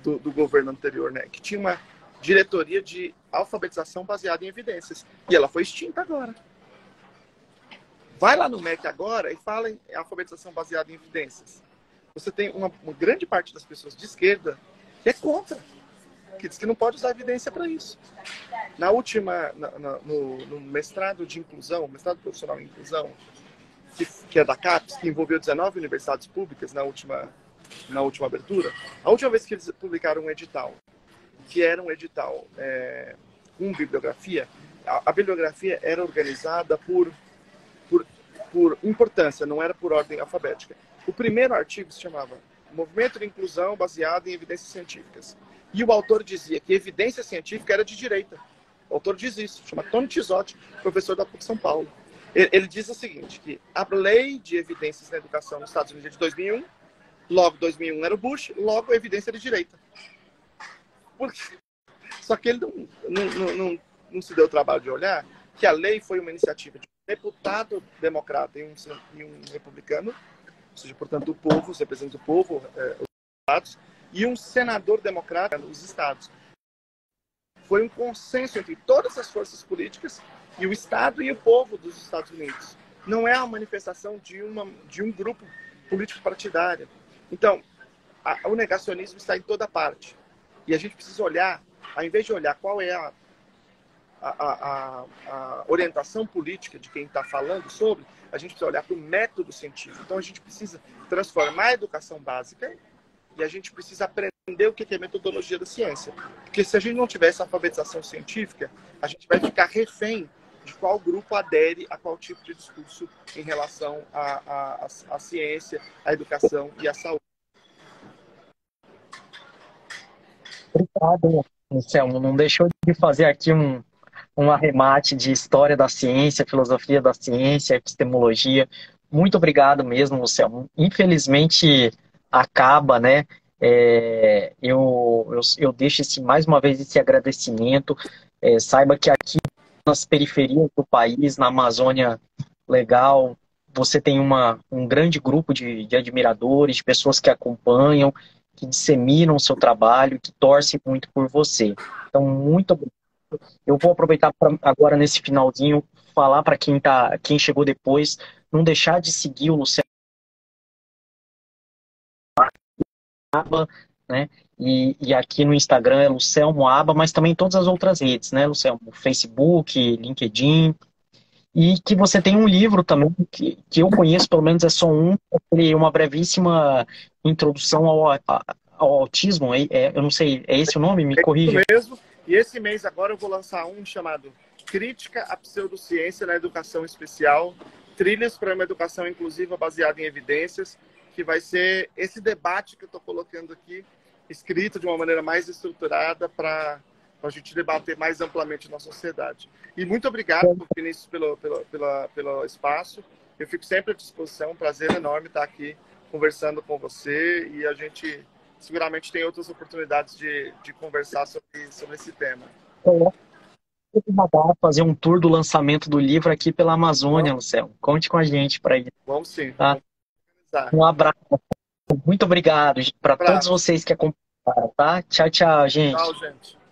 do governo anterior, né, que tinha uma diretoria de alfabetização baseada em evidências, e ela foi extinta agora. Vai lá no MEC agora e fala em alfabetização baseada em evidências. Você tem uma grande parte das pessoas de esquerda que é contra, que diz que não pode usar evidência para isso. Na última, no mestrado de inclusão, mestrado profissional em inclusão, que é da CAPES, que envolveu 19 universidades públicas na última abertura, a última vez que eles publicaram um edital, que era um edital com bibliografia, a bibliografia era organizada por importância, não era por ordem alfabética. O primeiro artigo se chamava Movimento de Inclusão Baseado em Evidências Científicas. E o autor dizia que evidência científica era de direita. O autor diz isso, chama Tony Tisotti, professor da PUC São Paulo. Ele diz o seguinte, que a lei de evidências na educação nos Estados Unidos é de 2001, logo 2001 era o Bush, logo a evidência era de direita. Só que ele não se deu o trabalho de olhar que a lei foi uma iniciativa de um deputado democrata e um republicano, ou seja, portanto, o povo, os representantes do povo, os estados, e um senador democrata nos estados. Foi um consenso entre todas as forças políticas e o Estado e o povo dos Estados Unidos. Não é a manifestação de um grupo político partidário. Então, o negacionismo está em toda parte. E a gente precisa olhar, ao invés de olhar qual é a orientação política de quem está falando sobre, a gente precisa olhar para o método científico. Então, a gente precisa transformar a educação básica e a gente precisa aprender o que é metodologia da ciência. Porque se a gente não tiver essa alfabetização científica, a gente vai ficar refém de qual grupo adere a qual tipo de discurso em relação à ciência, à educação e à saúde. Obrigado, Anselmo. Não deixou de fazer aqui um arremate de história da ciência, filosofia da ciência, epistemologia. Muito obrigado mesmo, Anselmo. Infelizmente, acaba, né? Eu deixo mais uma vez esse agradecimento. Saiba que aqui nas periferias do país, na Amazônia Legal, você tem um grande grupo de admiradores, de pessoas que acompanham, que disseminam o seu trabalho, que torcem muito por você. Então, muito obrigado. Eu vou aproveitar agora nesse finalzinho, falar para quem chegou depois, não deixar de seguir o Luciano, né? E aqui no Instagram é Lucelmo Aba, mas também todas as outras redes, né, Lucelmo? Facebook, LinkedIn. E que você tem um livro também, que eu conheço, pelo menos é só uma brevíssima introdução ao autismo. Eu não sei, é esse o nome? Me corrija. É isso mesmo. E esse mês agora eu vou lançar um chamado Crítica à Pseudociência na Educação Especial, Trilhas para uma Educação Inclusiva Baseada em Evidências, que vai ser esse debate que eu estou colocando aqui, escrito de uma maneira mais estruturada para a gente debater mais amplamente na sociedade. E muito obrigado, Vinícius, pelo espaço. Eu fico sempre à disposição, um prazer enorme estar aqui conversando com você e a gente seguramente tem outras oportunidades de conversar sobre esse tema. Fazer um tour do lançamento do livro aqui pela Amazônia, Luciano. Conte com a gente para ir. Vamos sim. Tá? Vamos um abraço. Muito obrigado para todos vocês que acompanharam, tá? Tchau, tchau, gente. Tchau, gente.